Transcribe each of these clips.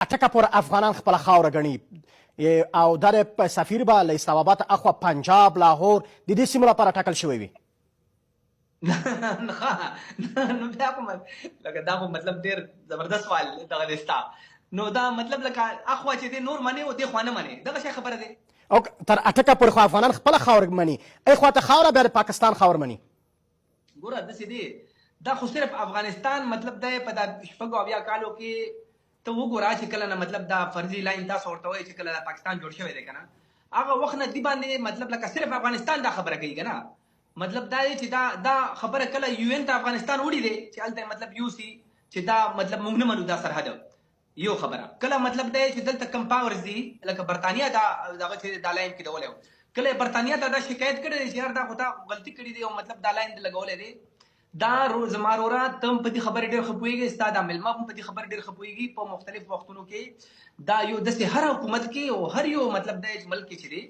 ټکه پورې افغانان خپله خاوره ګڼي او دا د سفیر به له اسلام آباد اخوا پنجاب لاهور د دې سیمو لپاره ټاکل شوی وي. نو بیا کوم لکه دا خو مطلب ډېر زبردست سوال دغه دی ستا نو دا مطلب لکه اخوا چې دی نور منې او دې خوا نه منې دغه شی خبره دی. او تر اټکه پورې خو افغانان خپله خاوره مني، ای خواته خاوره بیا د پاکستان خاوره مني. ګوره داسې دی دا خو صرف افغانستان مطلب دی په دا شپږو اویا کالو کې ته وګوره چې کله نه مطلب دا فرضي لاین تاسو ورته وایي چې کله دا پاکستان جوړ شوی دی که نه هغه وخت نه دې باندې مطلب لکه صرف افغانستان دا خبره کوي که نه مطلب دا دی چې دا خبره کله یو ان ته افغانستان وړي دی چې هلته مطلب یو سي چې دا مطلب موږ نه منو دا سرحد یو خبره کله مطلب دا چې دلته کم پاورز دي لکه برطانیه دغه چې دا لاین کېدولی کله برطانیه ته دا شکایت کړی دی چې یار دا خو تا غلطي کړې دی او مطلب دا لاین دې لګولی دی دا زما وروره ته هم په دې خبرې ډېر ښه پوهېږې ستا دا مېلمه هم په دې خبرې ډېر ښه پوهېږي په مختلفو وختونو کې دا یو داسې هر حکومت کې او هر یو مطلب دی ملک کې چې دی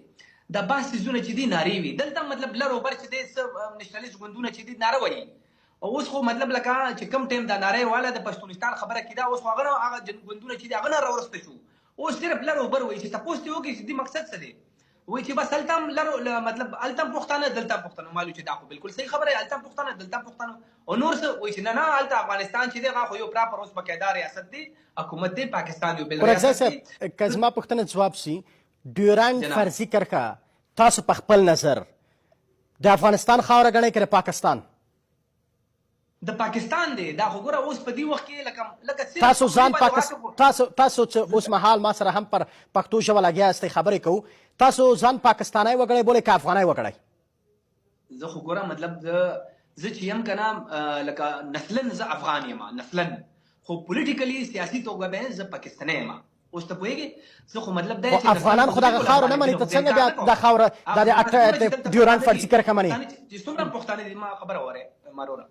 دا بعض څیزونه چې دي نارې وي دلته مطلب لر او بر چې دی څه نشنلیست ګوندونه چې دي ناره وایي او اوس خو مطلب لکه چې کم ټایم دا نارې واله د پښتونستان خبره کېده اوس خو هغه ګوندونه چې دي هغه نه راورسته شو اوس صرف لر او بر وایي چې تپوس دې وکړي چې دې مقصد څه دی وایي چې بس هلته هم لر مطلب هلته هم پښتانه دلته هم پښتانه معلوم چې دا خو بالکل صحیح خبره دی هلته هم پښتانه دلته هم پښتانه او نور څه وایي چې نه نه هلته افغانستان چې دی هغه خو یو پراپر اوس باقاعده ریاست دی حکومت دی پاکستان یو بل ریاست دی. که زما پوښتنه جواب سي ډیورنډ فرضي کرښه تاسو په خپل نظر د افغانستان خاوره ګڼئ که د پاکستان؟ د پاکستان دی دا خو ګوره اوس په دې وخت کې لکه تاسو ځان تاسو چې اوس مهال ما سره هم پر پښتو ژبه لګیا یاستئ خبرې کوو تاسو ځان پاکستانی وګڼئ بولئ که افغانی وګڼئ؟ زه خو ګوره مطلب زه چې یم که نه لکه نسلا زه افغان یم نسلا خو پولیټیکلي سیاسي توګه به زه پاکستانی یم اوس ته پوهېږې زه خو مطلب دی چې افغانان خو دغه خاوره نه مني ته څنګه بیا دا خاوره دا د ډیورنډ فرضي کرښه مني؟ چې څومره پښتانه دي ما خبره وره ماروره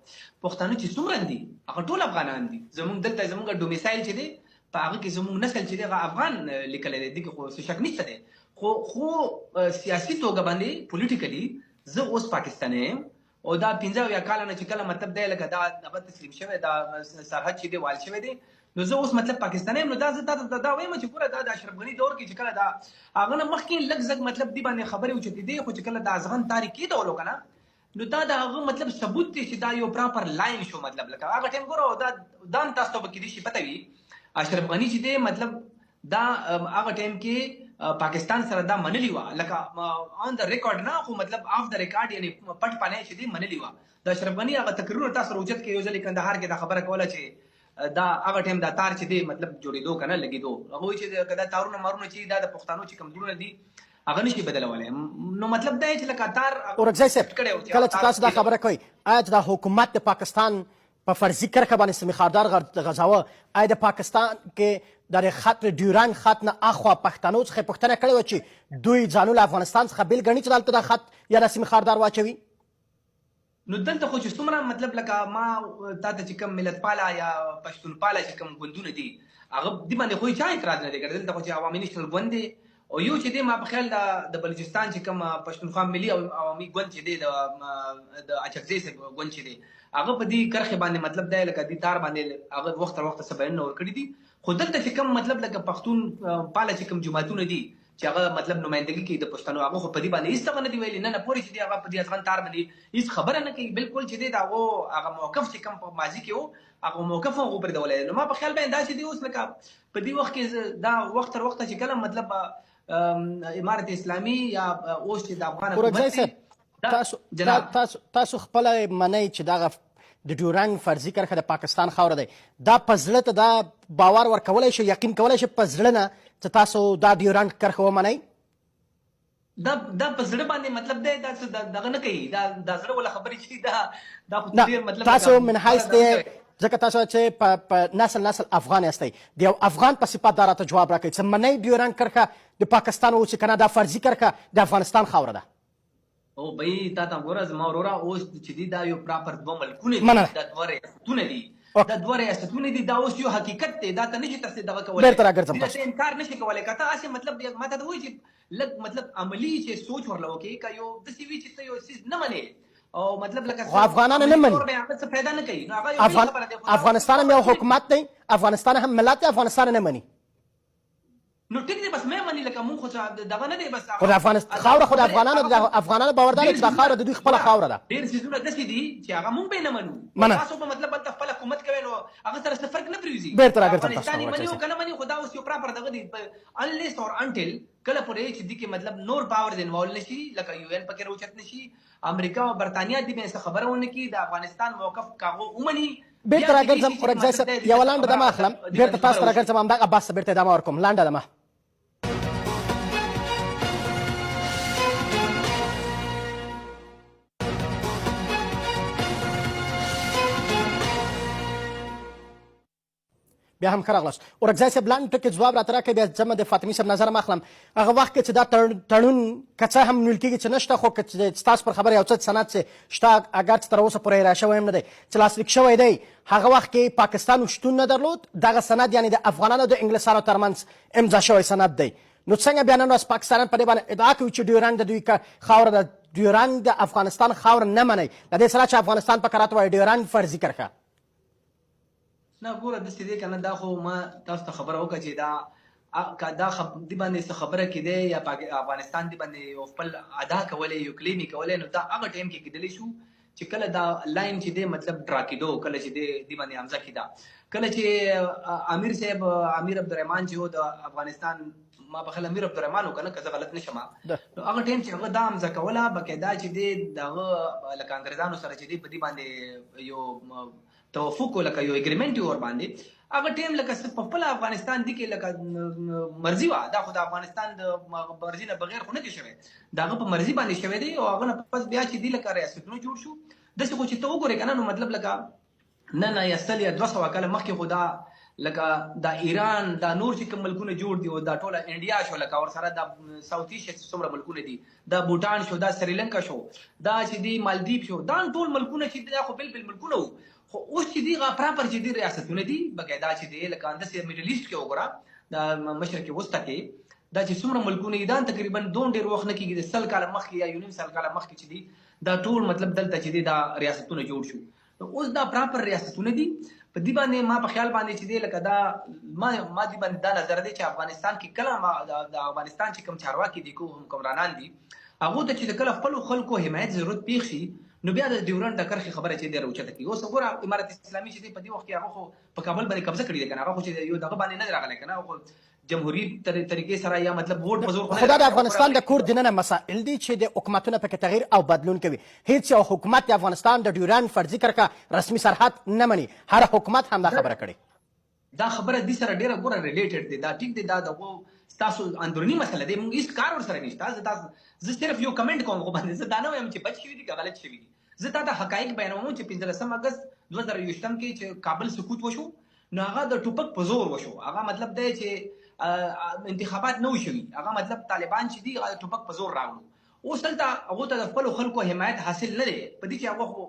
پښتانه چې څومره دي هغه ټول افغانان دي زموږ دلته زموږ ډومیسایل چې دی په هغه کې زموږ نسل چې دی هغه افغان لیکلی دی دې کې خو څه شک نشته دی خو سیاسي توګه باندې پولیټیکلي زه اوس پاکستانی یم او دا 15 کاله نه چې کله مطلب دی لکه دا هغه تسلیم شوی دا سرحد چې دی وال شوی دی نو زه اوس مطلب پاکستانی یم نو دا زه دا وایم چې ګوره دا د اشرف غني دور کې چې کله دا هغه نه مخکې لږ زږ مطلب دې باندې خبرې اوچتې دي خو چې کله دا ازغن تاریخ کېدولو که نه نو دا د هغه مطلب ثبوت دی چې دا یو پراپر لاین شو مطلب لکه هغه ټایم ګوره دا تاسو ته به کېدای شي پته وي اشرف غني چې دی مطلب دا هغه ټایم کې پاکستان سره دا منلی وه لکه آن د ریکارډ نه خو مطلب آف د ریکارډ یعنی پټ پانی چې دی منلی وه د اشرف غني هغه تقریرونه تاسو سره اوچت کې یو ځل کندهار کې دا خبره کوله چې دا هغه ټایم دا تار چې دی مطلب جوړېدو که نه لګېدو هغه وایي چې که دا تارونه مارونه چې دا د پښتانو چې کوم زړونه دي هغه نشي بدلولی نو مطلب دا چې لکه تار اورکزی صاحب کله چې تاسو دا خبره کوئ آیا چې دا حکومت د پاکستان په فرضي کرښه باندې سمیخاردار غځاوه آیا د پاکستان کې د خط ډیورنډ خط نه اخوا پښتنو څخه پوښتنه کړې وه چې دوی ځانونه افغانستان څخه بیل ګڼي چې دلته دا خط یا دا سمیخاردار واچوي؟ نو دلته خو چې څومره مطلب لکه ما تا ته چې کوم ملت پاله یا پښتون پاله چې کوم ګوندونه دي هغه دې باندې خو چا اعتراض نه دی کړی دلته خو چې عوامي نیشنل ګوند دی او یو چې دی ما په خیال د بلوچستان چې کوم پښتونخوا ملي او عوامي ګوند چې دی د اچکزۍ صاحب ګوند چې دی هغه په دې کرښې باندې مطلب دی لکه دې تار باندې هغه وخت تر وخته څه بیانونه ورکړي دي خو دلته چې کوم مطلب لکه پښتون پاله چې کوم جماعتونه دي چې هغه مطلب نمایندګي کوي د پښتنو هغه خو په دې باندې هېڅ دغه نه دي ویلي نه پورې چې دی هغه په دې افغان تار باندې هېڅ خبره نه کوي بالکل چې دی د هغه موقف چې کوم په ماضي کې و هغه موقف هم وپرېدولی نو ما په خیال باندې دا چې دی اوس لکه په دې وخت کې دا وخت تر وخته چې کله مطلب امارت اسلامي یا اوس چې د افغان حکومت تاسو خپله منئ چې دغه د ډیورنډ فرضي کرښه د پاکستان خاوره دی دا په زړه ته دا باور ورکولی شي یقین کولی شي په زړه نه چې تاسو دا ډیورنډ کرښه ومنئ؟ دا په زړه باندې مطلب دی دا دغه نه کوي دا زړه ولا خبرې چې دا خو ډېر مطلب تاسو من حیث دی ځکه تاسو چې په نسل افغان یاستئ د یو افغان په صفت دا راته جواب راکړئ چې منئ ډیورنډ کرښه د پاکستان اوس چې که نه دا فرضي کرښه د افغانستان خاوره ده؟ او بھئی تا ته ګوره زما وروره اوس چې دي دا یو پراپر دوه ملکونه دي دا دوه ریاستونه دي دا دوه ریاستونه دي دا اوس یو حقیقت دی دا ته نشي تاسې دغه کولی بېرته راګرځم داسې انکار نشي کولی که ته هسې مطلب ما ته وایي چې لږ مطلب عملي چې سوچ ورله وکړې که یو داسې وي چې ته یو څیز نه منې او مطلب لکه خو افغانان نه مني څه فایده نه کوي افغانستان هم یو حکومت دی افغانستان هم ملت دی افغانستان نه مني نو ټیک دی بس مې مني لکه مونږ خو دغه نه دی بس خو د افغانستان خاوره خو د افغانانو باور دی چې دا خاوره د دوی خپله خاوره ده. ډېر څیزونه داسې دي چې هغه مونږ به یې نه منو. تاسو په مطلب هلته خپل حکومت کوئ نو هغه سره څه فرق نه پرېوځي. بېرته راګرځم تاسو افغانستان یې مني او که نه مني خو دا اوس یو پراپر دغه دی انلیس اور انټل کله پورې چې دې کې مطلب نور پاورز انوالو نه شي لکه یو این پکې راوچت نه شي امریکا او برطانیه دې به څه خبره ونه کړي د افغانستان موقف کاغو ومني. بېرته راګرځم ورکزی صاحب یوه لنډه دمه اخلم بېرته تاسو ته راګرځم همدغه عباس ته بېرته ادامه ورکوم لنډه دمه. بیا هم ښه راغلاست. ورکزی صاحب لنډ ټکي ځواب راته راکړئ بیا ځم د فاطمي صاحب نظر هم اخلم. هغه وخت کې چې دا تړون که څه هم نیول کېږي چې نشته خو که ستاسو پر خبره یو څه سند چې شته اګر چې تر اوسه پورې اجرا شوی هم نه دی چې لاسلیک شوی دی هغه وخت کې پاکستان شتون نه درلود دغه سند یعنې د افغانانو د انګلیسانو ترمنځ امضا شوی سند دی. نو څنګه بیا نن ورځ پاکستانیان په دې باندې ادعا کوي چې ډیورنډ د دوی خاوره ده ډیورنډ د افغانستان خاوره نه منئ د دې سره چې افغانستان په کراته وایي ډیورنډ فرضي کرښه. نه ګوره داسې دی که نه دا خو ما تاسو ته خبره وکړه چې دا دې باندې څه خبره کېدی یا افغانستان دې باندې یو خپل ادا کولی یو کلیم یې کولی نو دا هغه ټایم کې کېدلی شو چې کله دا لاین چې دی مطلب ډرا کېدو کله چې دې باندې حمزه کېده کله چې امیر صاحب امیر عبدالرحمن چې و د افغانستان ما بخل امیر عبدالرحمن و که نه که زه غلط نه شم نو هغه ټایم چې هغه دا حمزه کوله باقاعده چې دی د هغه لکه انګریزانو سره چې دی په دې باندې یو توافق لکه یو اګریمنټ ور باندې هغه ټیم لکه په خپل افغانستان دی کې لکه مرضی وا دا خو د افغانستان د مرضی نه بغیر خو نه دی شوی دا هغه په مرضی باندې شوی دی او هغه پس بیا چې دی لکه ریاستونه جوړ شو داسې خو چې ته وګورې که نه نو مطلب لکه نه یا 100 یا 200 کاله مخکې خو دا لکه دا ایران دا نور چې کوم ملکونه جوړ دي او دا ټوله انډیا شو لکه ورسره دا ساوث ایشیا څومره ملکونه دي دا بوټان شو دا سریلنکا شو دا چې دی مالدیپ شو دا ټول ملکونه چې دا خو بل ملکونه وو خو اوس چې دی پراپر چې دی ریاستونه دي باقاعده چې دی لکه انداسې میډل ایسټ کې وګوره دا مشرق وسطی کې دا چې څومره ملکونه دي دا تقریبا دون ډېر وخت نه کېږي د 100 کاله مخکې یا یو نیم سل کاله مخکې چې دی دا ټول مطلب دلته چې دی دا ریاستونه جوړ شو اوس دا پراپر ریاستونه دي په دې باندې ما په خیال باندې چې دی لکه دا ما دې باندې دا نظر دی چې افغانستان کې کله د افغانستان چې کوم چارواکي دي کوم حکمرانان دي هغو ته چې کله خپلو خلکو حمایت ضرورت پیښ شي نو بیا د ډیورنډ د کرښې خبره چې دی راوچته کړي اوس وګوره امارت اسلامي چې دی په دې وخت کې هغه خو په کابل باندې قبضه کړې ده که نه هغه خو چې یو دغه باندې نه دی راغلی که نه خو جمهوري طریقې سره یا مطلب ووټ په زور خو دا د افغانستان د کور دننه مسائل دي چې د حکومتونه پکې تغییر او بدلون کوي هیڅ یو حکومت د افغانستان د ډیورنډ فرضي کرښه رسمي سرحد نه مني هر حکومت هم دا خبره کړې دا خبره دې سره ډېره ګوره ریلیټډ دی دا ټیک دی دا دغه ستاسو اندروني مسله دی موږ هېڅ کار ورسره نشته زه صرف یو کمنټ کوم خو باندې زه دا نه وایم چې بد شوي دي که غلط شوي دي زه تا د حقایق بیانوم چې 15 اګست 2020 کې چې کابل سقوط وشو نو هغه د ټوپک په زور وشو هغه مطلب دی چې انتخابات نه وشوي هغه مطلب طالبان چې دي هغه ټوپک په زور راوړو اوس دلته هغو ته د خپلو خلکو حمایت حاصل نه دی په دې چې هغه خو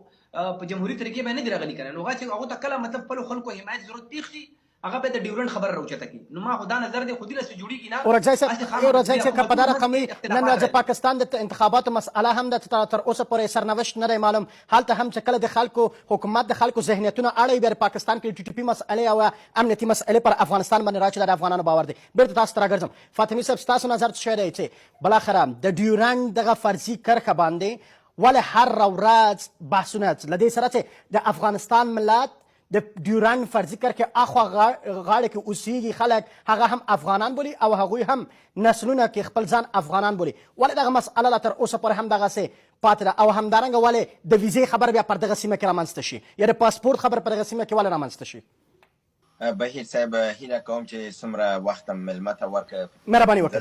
په جمهوري طریقې باندې نه دي راغلي که نه نو هغه چې هغو ته کله مطلب خپلو خلکو حمایت ضرورت پیښ شي هغه به د ډیورنډ خبره راوچته کړي نو ما خو دا نظر دی خو دې له څه جوړېږي نه ورکزی صاحب که په دا رقم وي نن ورځ پاکستان د انتخاباتو مسئله هم ده تر اوسه پورې سرنوشت نه دی معلوم هلته هم چې کله د خلکو حکومت د خلکو ذهنیتونه اړوي بیا پاکستان کې ټي ټي پي مسئلې او امنیتي مسئلې پر افغانستان باندې راچي د افغانانو باور دی بیرته تاسو ته راګرځم فاطمي صاحب ستاسو نظر څه دی چې بالاخره د ډیورنډ دغه فرضي کرښه باندې ولې هر ورځ بحثونه له دې سره چې د افغانستان ملت د ډیورنډ فرضي کرښې اخوا غاړه کې اوسېږي خلک هغه هم افغانان بولي او هغوی هم نسلونه کې خپل ځان افغانان بولي ولې دغه مسئله لا تر اوسه پورې هم دغسې پاتې ده او همدارنګه ولې د ویزې خبر بیا پر دغه سیمه کې رامنځته شي یا د پاسپورت خبر پر دغه سیمه کې ولې رامنځته شي بهیر صاحب هیله کوم چې څومره وخت مېلمه ته ورکړه مهرباني وکړئ